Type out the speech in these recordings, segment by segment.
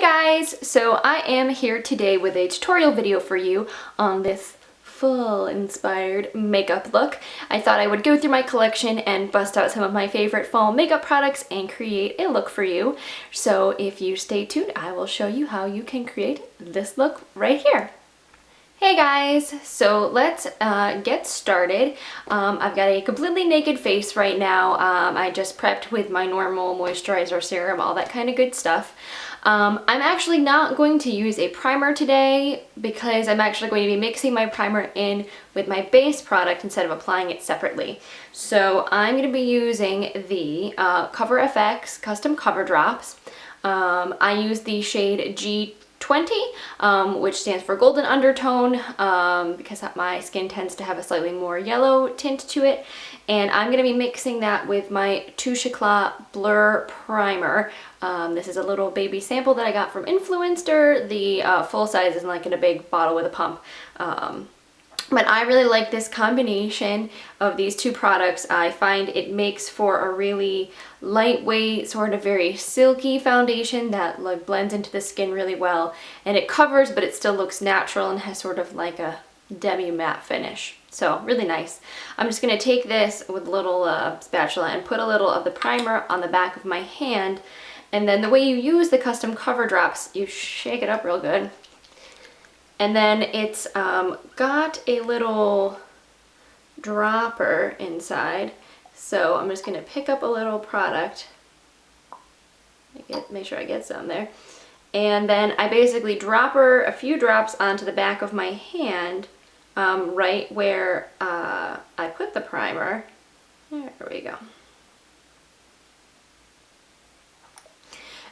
guys! So I am here today with a tutorial video for you on this fall inspired makeup look. I thought I would go through my collection and bust out some of my favorite fall makeup products and create a look for you. So if you stay tuned, I will show you how you can create this look right here. Hey guys, so let's get started. I've got a completely naked face right now. I just prepped with my normal moisturizer, serum, all that kind of good stuff. I'm actually not going to use a primer today because I'm actually going to be mixing my primer in with my base product instead of applying it separately. So I'm going to be using the Cover FX Custom Cover Drops. I use the shade G20, which stands for golden undertone, because my skin tends to have a slightly more yellow tint to it. And I'm going to be mixing that with my Touche Eclat Blur Primer. This is a little baby sample that I got from Influencer. The full size is like in a big bottle with a pump. But I really like this combination of these two products. I find it makes for a really lightweight, sort of very silky foundation that like blends into the skin really well. And it covers, but it still looks natural and has sort of like a demi-matte finish. So really nice. I'm just going to take this with a little spatula and put a little of the primer on the back of my hand. And then the way you use the custom cover drops, you shake it up real good. And then it's got a little dropper inside. So I'm just going to pick up a little product. Make sure I get some there. And then I basically dropper a few drops onto the back of my hand, right where I put the primer. There we go.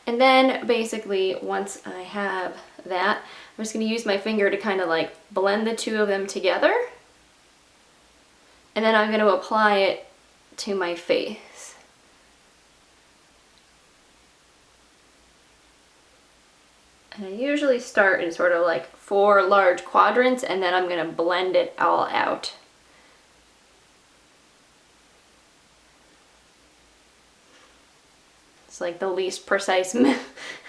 And then basically once I have that, I'm just going to use my finger to kind of like blend the two of them together. And then I'm going to apply it to my face. And I usually start in sort of like 4 large quadrants, and then I'm going to blend it all out. It's like the least precise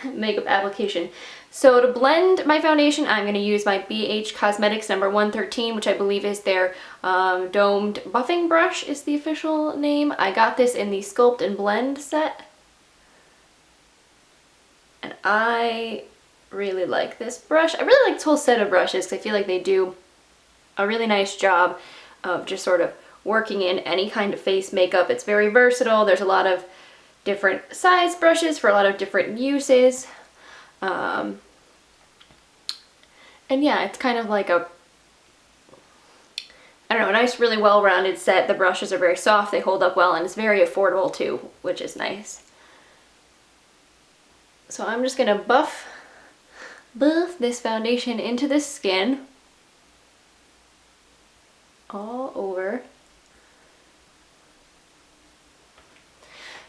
makeup application. So to blend my foundation, I'm going to use my BH Cosmetics number 113, which I believe is their domed buffing brush is the official name. I got this in the Sculpt and Blend set. And I really like this brush. I really like this whole set of brushes because I feel like they do a really nice job of just sort of working in any kind of face makeup. It's very versatile. There's a lot of different size brushes for a lot of different uses. And yeah, it's kind of like a, I don't know, a nice, really well-rounded set. The brushes are very soft, they hold up well, and it's very affordable too, which is nice. So I'm just gonna buff this foundation into the skin all over.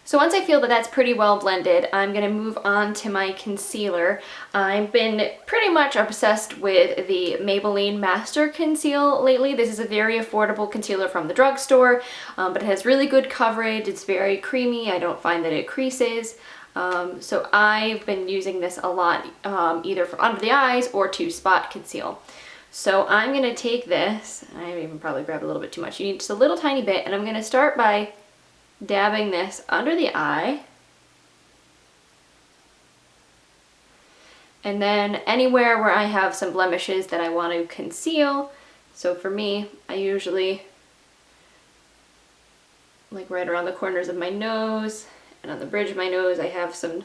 So once I feel that that's pretty well blended, I'm going to move on to my concealer. I've been pretty much obsessed with the Maybelline Master Conceal lately. This is a very affordable concealer from the drugstore, but it has really good coverage. It's very creamy. I don't find that it creases. So I've been using this a lot, either for under the eyes or to spot conceal. So I'm going to take this, I even probably grabbed a little bit too much. You need just a little tiny bit, and I'm going to start by dabbing this under the eye, and then anywhere where I have some blemishes that I want to conceal. So for me, I usually like right around the corners of my nose and on the bridge of my nose I have some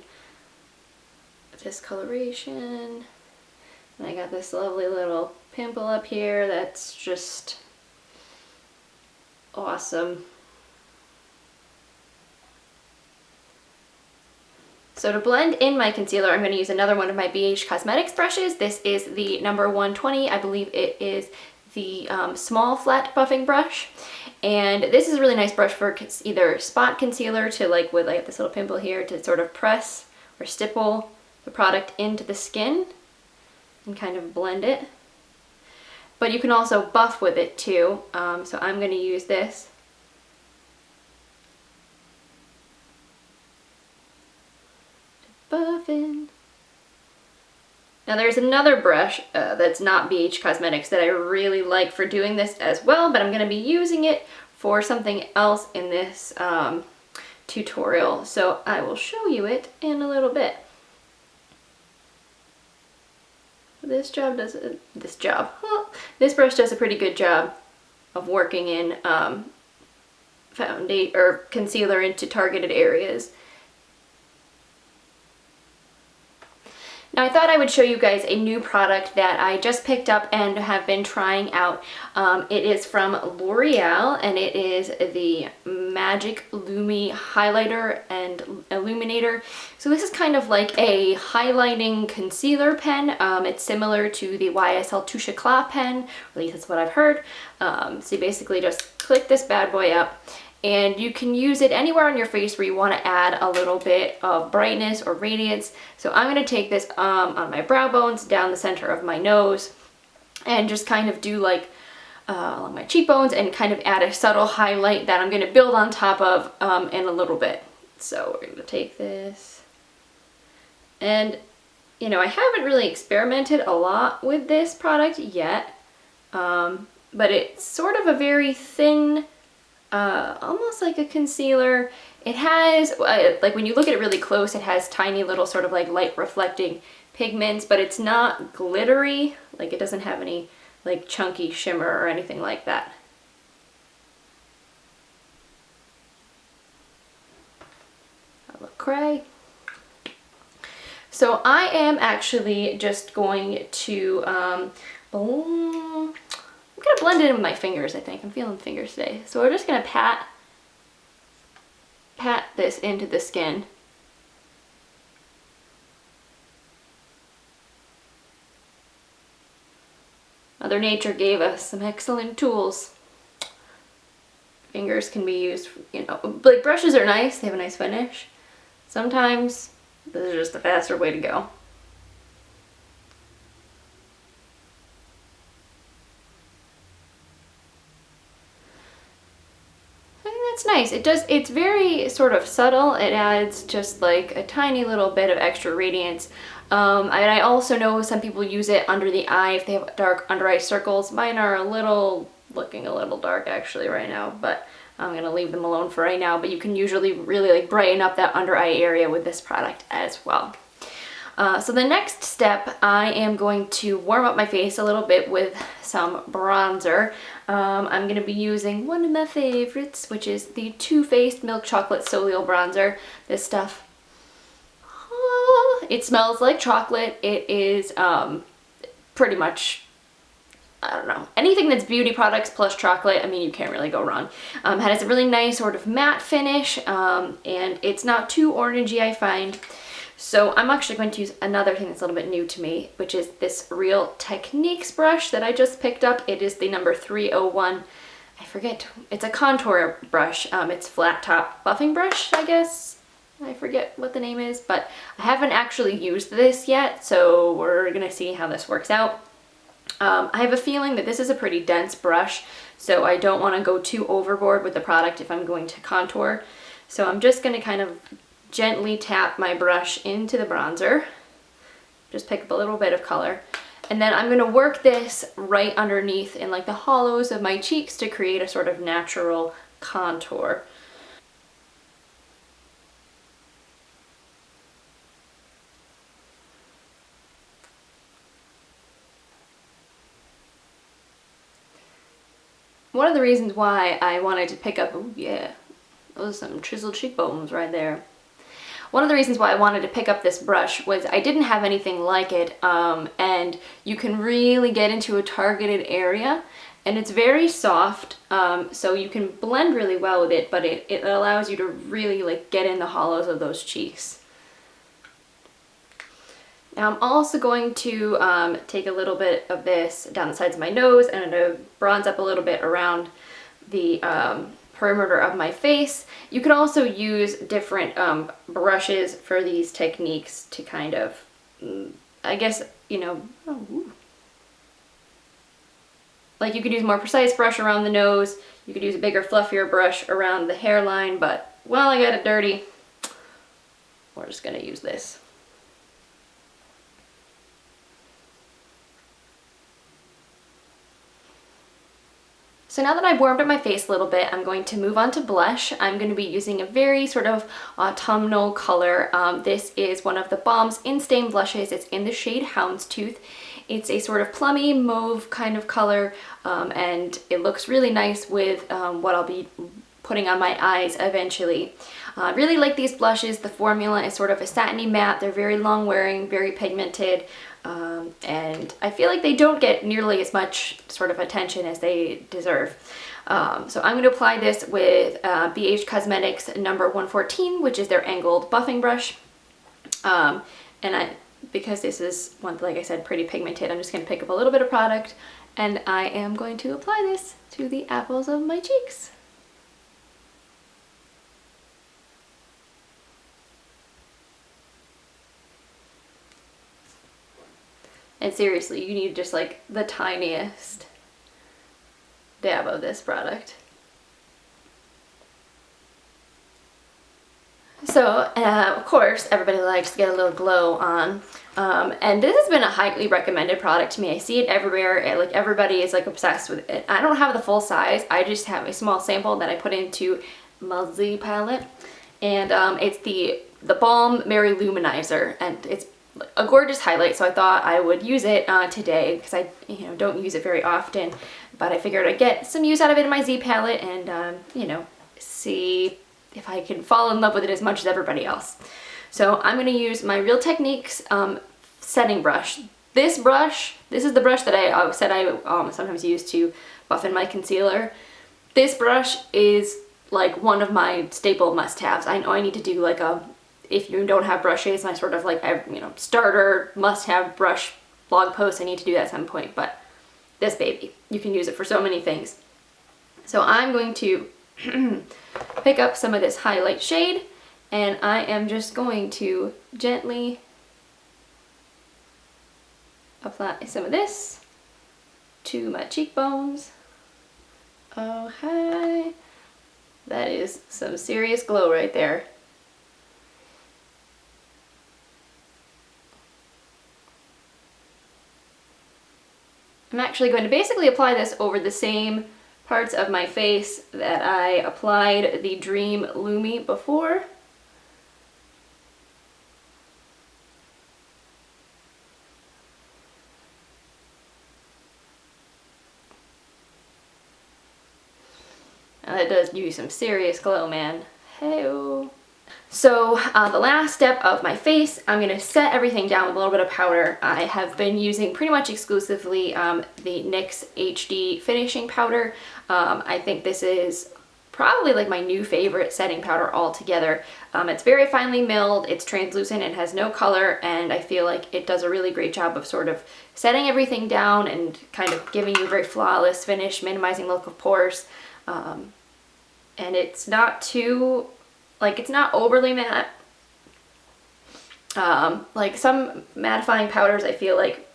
discoloration, and I got this lovely little pimple up here that's just awesome. So to blend in my concealer, I'm going to use another one of my BH Cosmetics brushes. This is the number 120. I believe it is the small flat buffing brush. And this is a really nice brush for either spot concealer to like with like this little pimple here to sort of press or stipple the product into the skin and kind of blend it. But you can also buff with it too. So I'm going to use this. Buffing. Now there's another brush that's not BH Cosmetics that I really like for doing this as well, but I'm going to be using it for something else in this tutorial, so I will show you it in a little bit. This brush does a pretty good job of working in foundation or concealer into targeted areas. Now I thought I would show you guys a new product that I just picked up and have been trying out. It is from L'Oreal and it is the Magic Lumi Highlighter and Illuminator. So this is kind of like a highlighting concealer pen. It's similar to the YSL Touche Éclat pen, at least that's what I've heard. So you basically just click this bad boy up, and you can use it anywhere on your face where you want to add a little bit of brightness or radiance. So I'm going to take this on my brow bones, down the center of my nose, and just kind of do like along my cheekbones and kind of add a subtle highlight that I'm going to build on top of in a little bit. So we're going to take this, and you know, I haven't really experimented a lot with this product yet, but it's sort of a very thin, almost like a concealer. It has, like when you look at it really close, it has tiny little sort of like light reflecting pigments, but it's not glittery. Like it doesn't have any like chunky shimmer or anything like that. I look cray. So I am actually just going to, I'm gonna blend it in with my fingers, I think. I'm feeling fingers today. So we're just gonna pat this into the skin. Mother Nature gave us some excellent tools. Fingers can be used, you know, like brushes are nice, they have a nice finish. Sometimes this is just a faster way to go. It's nice. It's very sort of subtle. It adds just like a tiny little bit of extra radiance. And I also know some people use it under the eye if they have dark under eye circles. Mine are looking a little dark actually right now, but I'm gonna leave them alone for right now. But you can usually really like brighten up that under eye area with this product as well. So the next step, I am going to warm up my face a little bit with some bronzer. I'm going to be using one of my favorites, which is the Too Faced Milk Chocolate Soleil Bronzer. This stuff, it smells like chocolate. It is pretty much, I don't know, anything that's beauty products plus chocolate, I mean, you can't really go wrong. It has a really nice sort of matte finish, and it's not too orangey, I find. So I'm actually going to use another thing that's a little bit new to me, which is this Real Techniques brush that I just picked up. It is the number 301. I forget, it's a contour brush. It's flat top buffing brush, I guess. I forget what the name is, but I haven't actually used this yet, so we're gonna see how this works out. I have a feeling that this is a pretty dense brush, so I don't want to go too overboard with the product if I'm going to contour. So I'm just gonna kind of gently tap my brush into the bronzer, just pick up a little bit of color, and then I'm going to work this right underneath in like the hollows of my cheeks to create a sort of natural contour. One of the reasons why I wanted to pick up, oh yeah, those are some chiseled cheekbones right there. One of the reasons why I wanted to pick up this brush was I didn't have anything like it, and you can really get into a targeted area, and it's very soft, so you can blend really well with it, but it allows you to really like get in the hollows of those cheeks. Now I'm also going to take a little bit of this down the sides of my nose and to bronze up a little bit around the perimeter of my face. You can also use different brushes for these techniques to kind of, I guess, you know, like you could use a more precise brush around the nose, you could use a bigger, fluffier brush around the hairline, but, well, I got it dirty. We're just gonna use this. So now that I've warmed up my face a little bit, I'm going to move on to blush. I'm going to be using a very sort of autumnal color. This is one of theBalm's Instain Blushes. It's in the shade Houndstooth. It's a sort of plummy mauve kind of color, and it looks really nice with what I'll be putting on my eyes eventually. I really like these blushes. The formula is sort of a satiny matte. They're very long wearing, very pigmented, and I feel like they don't get nearly as much sort of attention as they deserve. So I'm going to apply this with BH Cosmetics number 114, which is their angled buffing brush. Because this is, like I said, pretty pigmented, I'm just going to pick up a little bit of product and I am going to apply this to the apples of my cheeks. And seriously, you need just like the tiniest dab of this product. So, of course, everybody likes to get a little glow on. And this has been a highly recommended product to me. I see it everywhere. Like everybody is like obsessed with it. I don't have the full size. I just have a small sample that I put into my Z palette. And it's the theBalm Mary-Loumanizer. And it's a gorgeous highlight, so I thought I would use it today because I don't use it very often, but I figured I'd get some use out of it in my Z palette and see if I can fall in love with it as much as everybody else. So I'm going to use my Real Techniques setting brush. This is the brush that I said I sometimes use to buff in my concealer. This brush is like one of my staple must-haves. I know I need to do like if you don't have brushes, my sort of like, starter must-have brush blog post, I need to do that at some point, but this baby, you can use it for so many things. So I'm going to pick up some of this highlight shade, and I am just going to gently apply some of this to my cheekbones. Oh, hi. That is some serious glow right there. I'm actually going to basically apply this over the same parts of my face that I applied the Dream Lumi before. And that does give you some serious glow, man. Hey-oh. So the last step of my face, I'm going to set everything down with a little bit of powder. I have been using pretty much exclusively the NYX HD Finishing Powder. I think this is probably like my new favorite setting powder altogether. It's very finely milled, it's translucent, it has no color, and I feel like it does a really great job of sort of setting everything down and kind of giving you a very flawless finish, minimizing look of pores. And it's not too... it's not overly matte. Like some mattifying powders, I feel like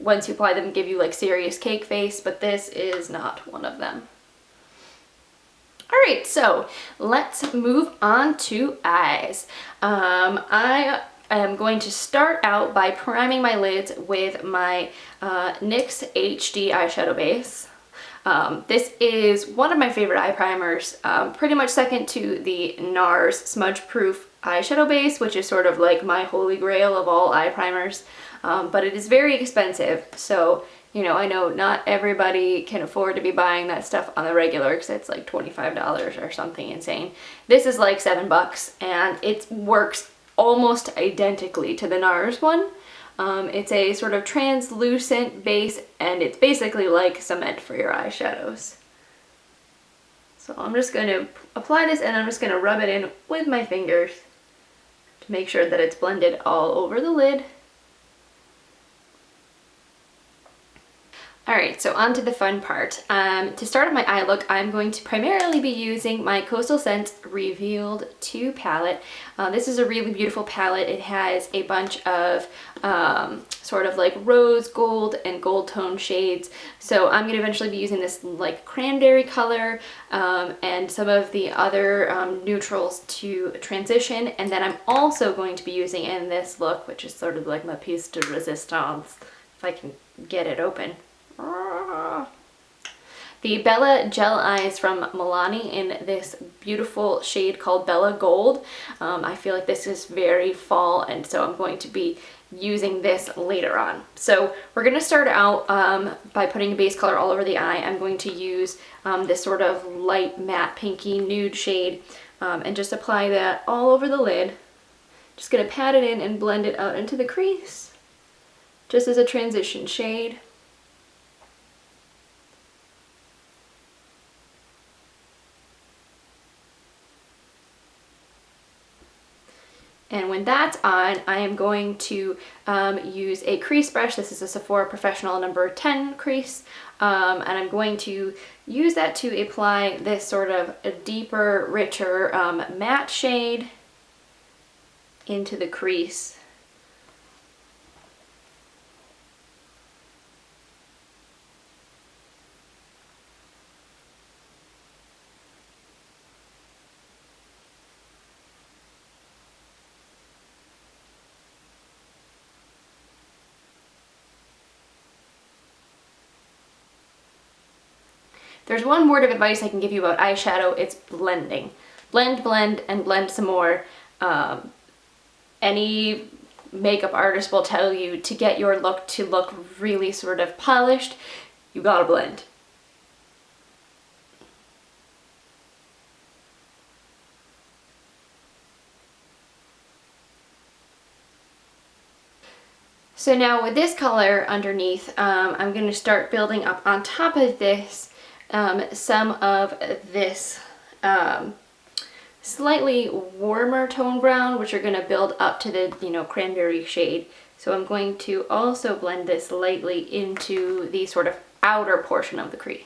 once you apply them give you like serious cake face, but this is not one of them. Alright, so let's move on to eyes. I am going to start out by priming my lids with my NYX HD Eyeshadow Base. This is one of my favorite eye primers, pretty much second to the NARS Smudge Proof Eyeshadow Base, which is sort of like my holy grail of all eye primers, but it is very expensive, so I know not everybody can afford to be buying that stuff on the regular because it's like $25 or something insane. This is like $7 and it works almost identically to the NARS one. It's a sort of translucent base and it's basically like cement for your eyeshadows. So I'm just going to apply this and I'm just going to rub it in with my fingers to make sure that it's blended all over the lid. Alright, so on to the fun part. To start off my eye look, I'm going to primarily be using my Coastal Scents Revealed 2 palette. This is a really beautiful palette. It has a bunch of sort of like rose gold and gold tone shades. So I'm going to eventually be using this like cranberry color and some of the other neutrals to transition. And then I'm also going to be using in this look, which is sort of like my piece de resistance, if I can get it open. the Bella Gel Eyes from Milani in this beautiful shade called Bella Gold. I feel like this is very fall, and so I'm going to be using this later on. So we're going to start out by putting a base color all over the eye. I'm going to use this sort of light matte pinky nude shade and just apply that all over the lid. Just going to pat it in and blend it out into the crease, just as a transition shade. And when that's on, I am going to use a crease brush. This is a Sephora Professional number 10 crease. And I'm going to use that to apply this sort of a deeper, richer matte shade into the crease. There's one word of advice I can give you about eyeshadow, it's blending. Blend, blend, and blend some more. Any makeup artist will tell you to get your look to look really sort of polished, you gotta blend. So now with this color underneath, I'm going to start building up on top of this some of this slightly warmer tone brown, which are going to build up to the, cranberry shade. So I'm going to also blend this lightly into the sort of outer portion of the crease.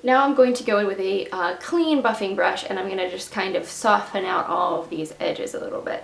Now I'm going to go in with a clean buffing brush, and I'm going to just kind of soften out all of these edges a little bit.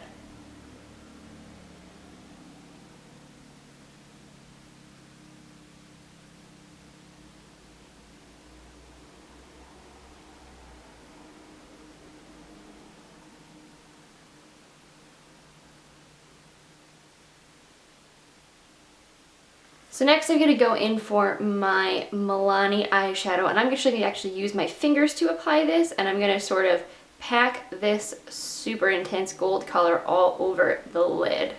So next I'm going to go in for my Milani eyeshadow, and I'm actually going to actually use my fingers to apply this, and I'm going to sort of pack this super intense gold color all over the lid.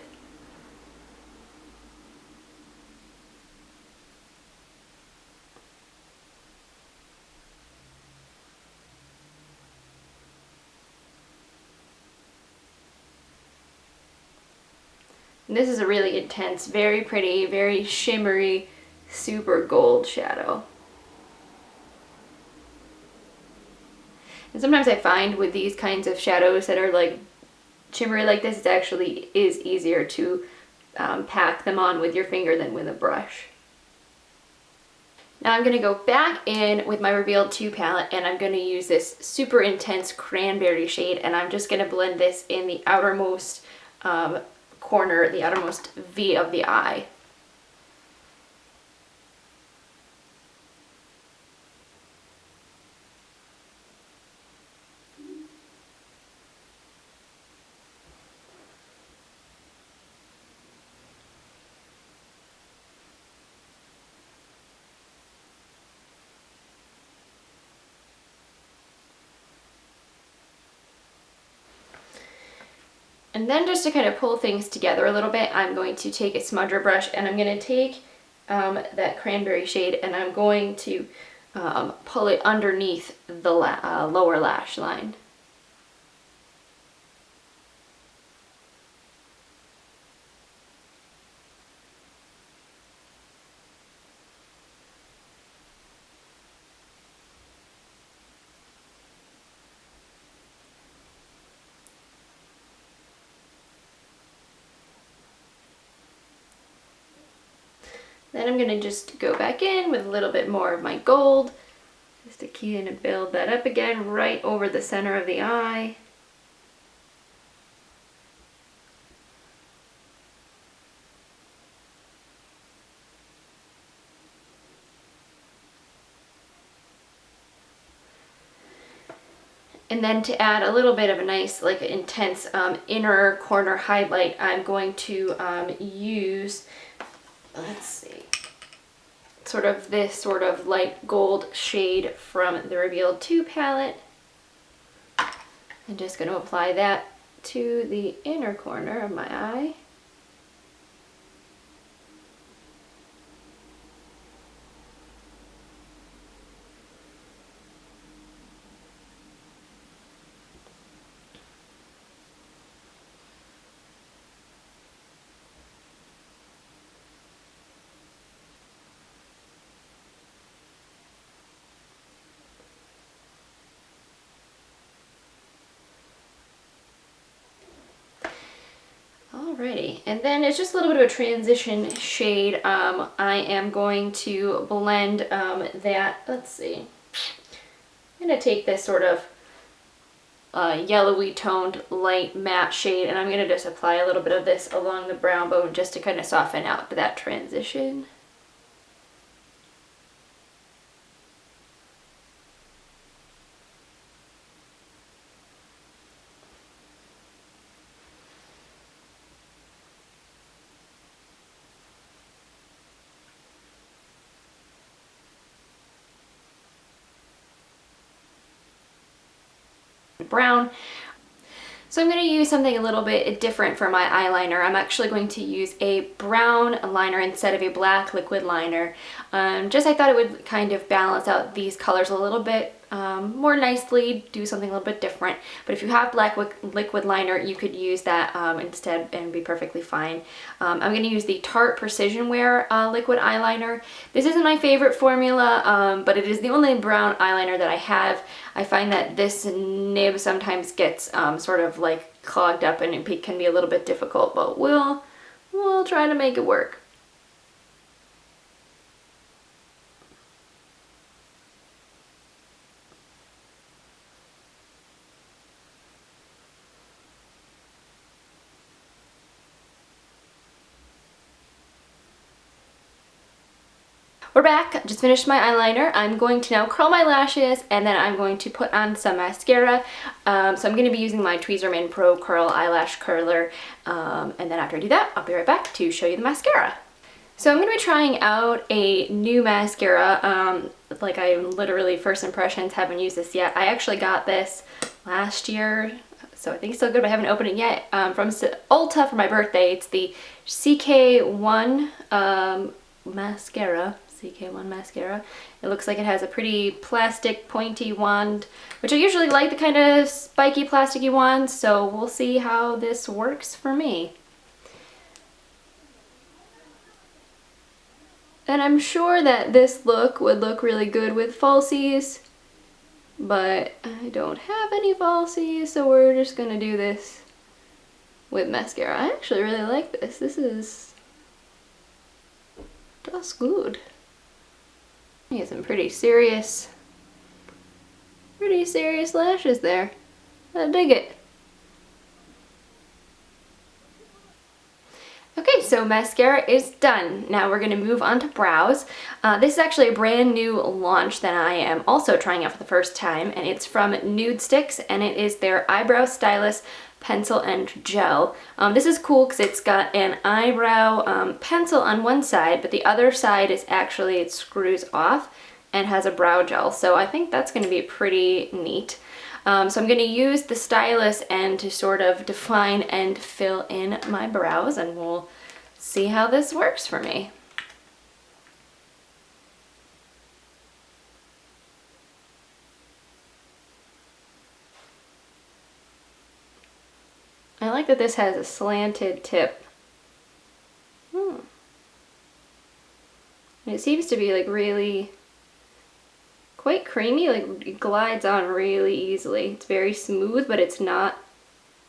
And this is a really intense, very pretty, very shimmery, super gold shadow. And sometimes I find with these kinds of shadows that are like shimmery like this, it actually is easier to pack them on with your finger than with a brush. Now I'm going to go back in with my Revealed 2 palette, and I'm going to use this super intense cranberry shade, and I'm just going to blend this in the outermost corner, the outermost V of the eye. And then just to kind of pull things together a little bit, I'm going to take a smudger brush, and I'm going to take that cranberry shade, and I'm going to pull it underneath the lower lash line. Then I'm going to just go back in with a little bit more of my gold Just to key in and build that up again right over the center of the eye. And then to add a little bit of a nice, like intense inner corner highlight, I'm going to use, let's see, sort of this sort of light gold shade from the Revealed 2 palette. I'm just going to apply that to the inner corner of my eye. Alrighty, and then it's just a little bit of a transition shade. I am going to blend that, let's see, I'm going to take this sort of yellowy toned light matte shade, and I'm going to just apply a little bit of this along the brow bone just to kind of soften out that transition. Brown. So I'm going to use something a little bit different for my eyeliner. I'm actually going to use a brown liner instead of a black liquid liner. Just I thought it would kind of balance out these colors a little bit more nicely, do something a little bit different. But if you have black liquid liner, you could use that instead and be perfectly fine. I'm going to use the Tarte Precision Wear liquid eyeliner. This isn't my favorite formula, but it is the only brown eyeliner that I have. I find that this nib sometimes gets sort of like clogged up and it can be a little bit difficult, but we'll try to make it work. We're back. Just finished my eyeliner. I'm going to now curl my lashes and then I'm going to put on some mascara. So I'm going to be using my Tweezerman Pro Curl Eyelash Curler. And then after I do that, I'll be right back to show you the mascara. So I'm going to be trying out a new mascara. Like I literally, first impressions, haven't used this yet. I actually got this last year, so I think it's still good, but I haven't opened it yet. From Ulta for my birthday. It's the CK1 mascara. CK1 mascara. It looks like it has a pretty plastic pointy wand, which I usually like the kind of spiky plasticky wands, so we'll see how this works for me. And I'm sure that this look would look really good with falsies, but I don't have any falsies, so we're just gonna do this with mascara. I actually really like this. That's good. You get some pretty serious lashes there. I dig it. Okay, so mascara is done. Now we're going to move on to brows. This is actually a brand new launch that I am also trying out for the first time, and it's from Nudestix, and it is their Eyebrow Stylus Pencil and Gel. This is cool because it's got an eyebrow pencil on one side, but the other side is actually, it screws off and has a brow gel. So I think that's going to be pretty neat. So I'm going to use the stylus end to sort of define and fill in my brows, and we'll see how this works for me. I like that this has a slanted tip. And it seems to be like really quite creamy, like it glides on really easily. It's very smooth, but it's not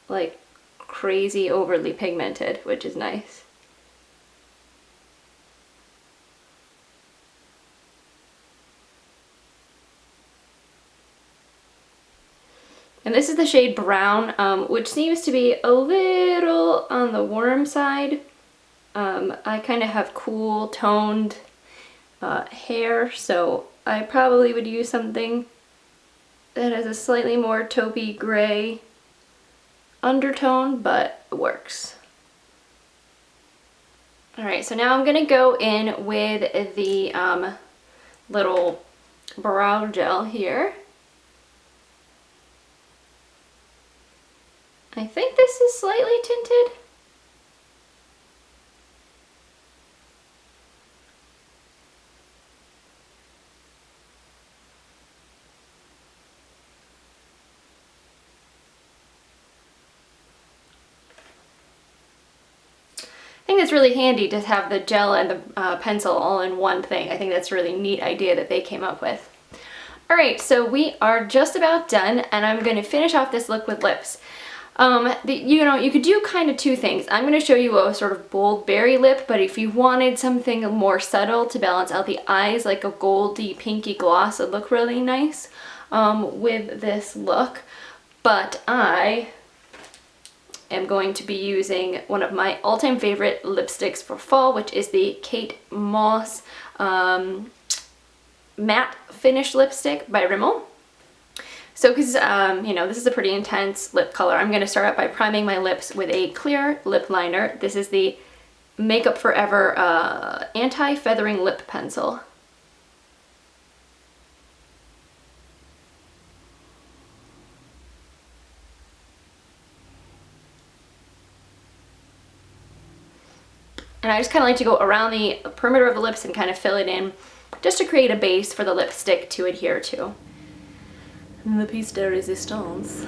like crazy overly pigmented, which is nice. And this is the shade Brown, which seems to be a little on the warm side. I kind of have cool toned hair, so I probably would use something that has a slightly more taupey gray undertone, but it works. Alright, so now I'm going to go in with the little brow gel here. I think this is slightly tinted. I think it's really handy to have the gel and the pencil all in one thing. I think that's a really neat idea that they came up with. Alright, so we are just about done, and I'm going to finish off this look with lips. You could do kind of two things. I'm going to show you a sort of bold berry lip, but if you wanted something more subtle to balance out the eyes, like a goldy pinky gloss would look really nice with this look. But I am going to be using one of my all-time favorite lipsticks for fall, which is the Kate Moss Matte Finish Lipstick by Rimmel. So because, this is a pretty intense lip color, I'm going to start out by priming my lips with a clear lip liner. This is the Makeup Forever Anti-Feathering Lip Pencil. And I just kind of like to go around the perimeter of the lips and kind of fill it in just to create a base for the lipstick to adhere to. The piece de resistance.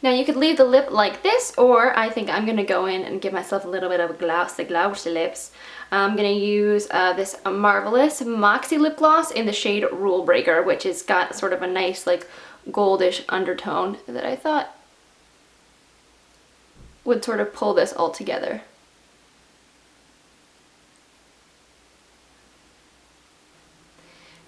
Now you could leave the lip like this, or I think I'm going to go in and give myself a little bit of a glossy lips. I'm going to use this Marvelous Moxie lip gloss in the shade Rule Breaker, which has got sort of a nice like goldish undertone that I thought would sort of pull this all together.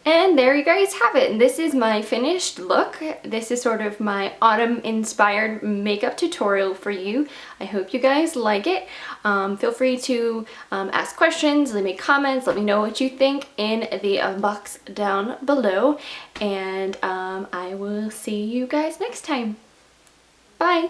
And there you guys have it. And this is my finished look. This is sort of my autumn inspired makeup tutorial for you. I hope you guys like it. Feel free to ask questions, leave me comments, let me know what you think in the box down below. And I will see you guys next time. Bye!